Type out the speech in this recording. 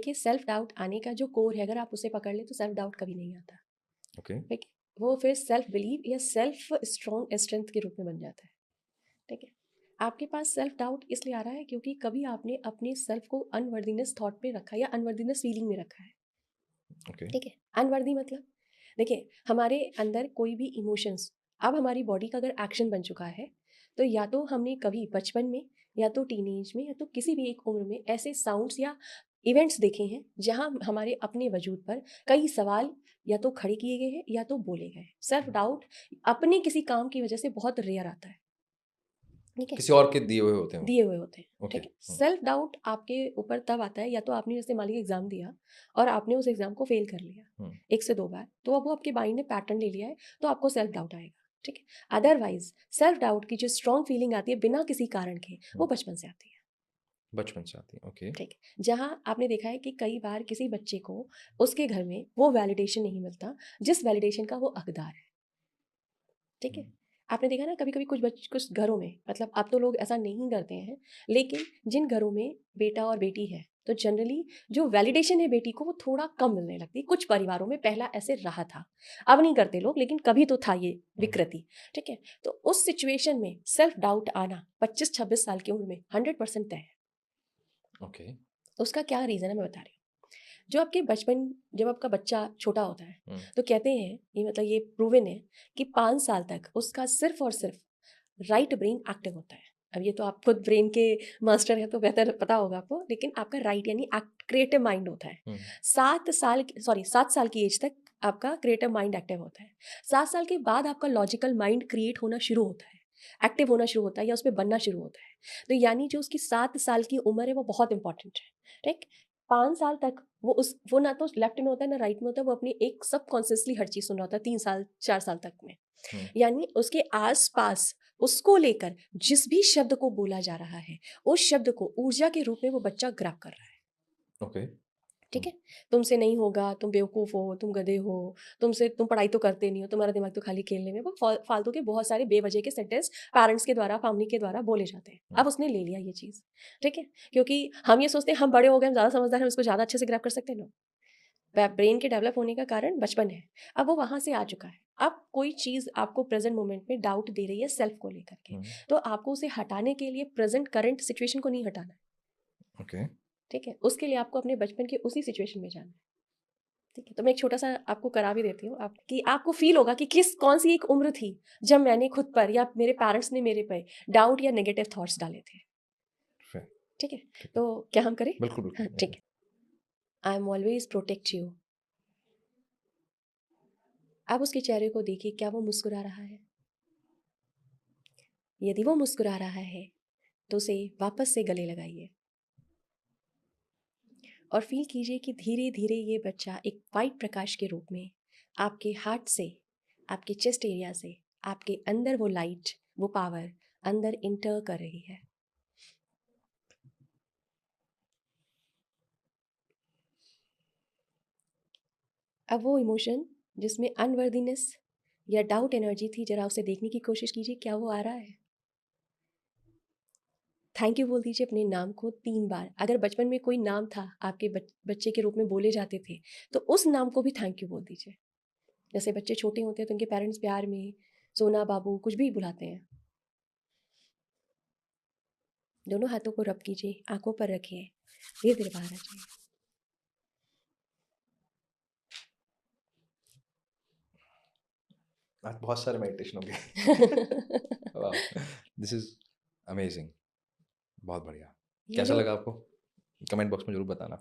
देखिए self doubt आने का जो कोर है, अगर आप उसे पकड़ ले तो सेल्फ डाउट कभी नहीं आता। ओके। ठीक है, वो फिर सेल्फ बिलीव या सेल्फ स्ट्रॉन्ग स्ट्रेंथ के रूप में बन जाता है। ठीक है, आपके पास सेल्फ डाउट इसलिए आ रहा है क्योंकि कभी आपने अपने सेल्फ को अनवर्दीनेस थॉट पे रखा या अनवर्दीनेस फीलिंग में रखा है। ओके। ठीक है, अनवर्दी मतलब देखिए हमारे अंदर कोई भी इमोशंस अब हमारी बॉडी का अगर एक्शन बन चुका है, तो या तो हमने कभी बचपन में या तो टीनेज में या तो किसी भी एक उम्र में ऐसे साउंड्स या इवेंट्स देखे हैं जहां हमारे अपने वजूद पर कई सवाल या तो खड़े किए गए हैं या तो बोले गए हैं। सेल्फ डाउट अपने किसी काम की वजह से बहुत रेयर आता है। ठीक है, किसी और के दिए हुए होते हैं वो। दिए हुए होते हैं। ओके। ठीक है, सेल्फ डाउट आपके ऊपर तब आता है या तो आपने जैसे मान लीजिए एग्जाम दिया और आपने उस एग्जाम को फेल कर लिया हम्म। 1 से 2 बार, तो अब वो आपके माइंड ने पैटर्न ले लिया है, तो आपको सेल्फ डाउट आएगा। ठीक है, अदरवाइज सेल्फ डाउट की जो स्ट्रॉन्ग फीलिंग आती है बिना किसी कारण के, वो बचपन से आती है। बचपन से आती है। ओके। ठीक है, जहाँ आपने देखा है कि कई बार किसी बच्चे को उसके घर में वो वैलिडेशन नहीं मिलता जिस वैलिडेशन का वो हकदार है। ठीक है, आपने देखा ना कभी कभी कुछ घरों में, मतलब अब तो लोग ऐसा नहीं करते हैं, लेकिन जिन घरों में बेटा और बेटी है तो जनरली जो वैलिडेशन है बेटी को वो थोड़ा कम मिलने लगती है। कुछ परिवारों में पहला ऐसे रहा था, अब नहीं करते लोग, लेकिन कभी तो था ये विकृति। ठीक है, तो उस सिचुएशन में सेल्फ डाउट आना 25-26 साल की उम्र में 100% तय है। ओके। उसका क्या रीज़न है मैं बता रही हूँ। जो आपके बचपन, जब आपका बच्चा छोटा होता है तो कहते हैं, ये मतलब ये प्रूवन है कि 5 साल तक उसका सिर्फ और सिर्फ राइट ब्रेन एक्टिव होता है। अब ये तो आप खुद ब्रेन के मास्टर हैं तो बेहतर पता होगा आपको, लेकिन आपका राइट यानी क्रिएटिव माइंड होता है। 7 साल की एज तक आपका क्रिएटिव माइंड एक्टिव होता है। 7 साल के बाद आपका लॉजिकल माइंड क्रिएट होना शुरू होता है, एक्टिव होना शुरू होता है या उस पर बनना शुरू होता है। तो यानी जो उसकी 7 साल की उम्र है वो बहुत इंपॉर्टेंट है। ठीक, 5 साल तक वो ना तो लेफ्ट में होता है ना राइट में होता है, वो अपनी एक सब कॉन्शियसली हर चीज सुन रहा होता है 3 साल 4 साल तक में। यानी उसके आस पास उसको लेकर जिस भी शब्द को बोला जा रहा है, उस शब्द को ऊर्जा के रूप में वो बच्चा ग्रैब कर रहा है। ओके। ठीक है, तुमसे नहीं होगा, तुम बेवकूफ हो, तुम गधे हो, तुम पढ़ाई तो करते नहीं हो, तुम्हारा दिमाग तो खाली खेलने में। वो फालतू के बहुत सारे बेवजह के सेंटेंस पेरेंट्स के द्वारा, फैमिली के द्वारा बोले जाते हैं। अब उसने ले लिया ये चीज। ठीक है, क्योंकि हम ये सोचते हैं हम बड़े हो गए, हम ज्यादा समझदार हैं, हम इसको ज्यादा अच्छे से ग्रैब कर सकते हैं। नो, ब्रेन के डेवलप होने का कारण बचपन है। अब वो वहां से आ चुका है। अब कोई चीज आपको प्रेजेंट मोमेंट में डाउट दे रही है सेल्फ को लेकर के, तो आपको उसे हटाने के लिए प्रेजेंट करंट सिचुएशन को नहीं हटाना है। ओके। ठीक है, उसके लिए आपको अपने बचपन के उसी सिचुएशन में जाना है। ठीक है, तो मैं एक छोटा सा आपको करा भी देती हूँ, आप कि आपको फील होगा कि कौन सी एक उम्र थी जब मैंने खुद पर या मेरे पेरेंट्स ने मेरे पे डाउट या नेगेटिव थॉट्स डाले थे। फिर। ठीक है, ठीक है। तो क्या हम करें? बिल्कुल हाँ, बिल्कुल। ठीक है। I am always protect you. आप उसके चेहरे को देखिए, क्या वो मुस्कुरा रहा है? यदि वो मुस्कुरा रहा है तो उसे वापस से गले लगाइए और फील कीजिए कि धीरे धीरे ये बच्चा एक वाइट प्रकाश के रूप में आपके हार्ट से, आपके चेस्ट एरिया से, आपके अंदर वो लाइट, वो पावर अंदर इंटर कर रही है। अब वो इमोशन जिसमें अनवर्दीनेस या डाउट एनर्जी थी, जरा उसे देखने की कोशिश कीजिए, क्या वो आ रहा है? थैंक यू बोल दीजिए अपने नाम को 3 बार। अगर बचपन में कोई नाम था आपके बच्चे के रूप में बोले जाते थे, तो उस नाम को भी थैंक यू बोल दीजिए। जैसे बच्चे छोटे होते हैं तो उनके पेरेंट्स प्यार में सोना बाबू कुछ भी बुलाते हैं। दोनों हाथों को रब कीजिए, आंखों पर रखिए, धीरे धीरे बाहर आ जाइए। आज बहुत सारे मेडिटेशन हो गए। वाह। This is amazing. बहुत बढ़िया। ये कैसा जो लगा आपको? कमेंट बॉक्स में जरूर बताना।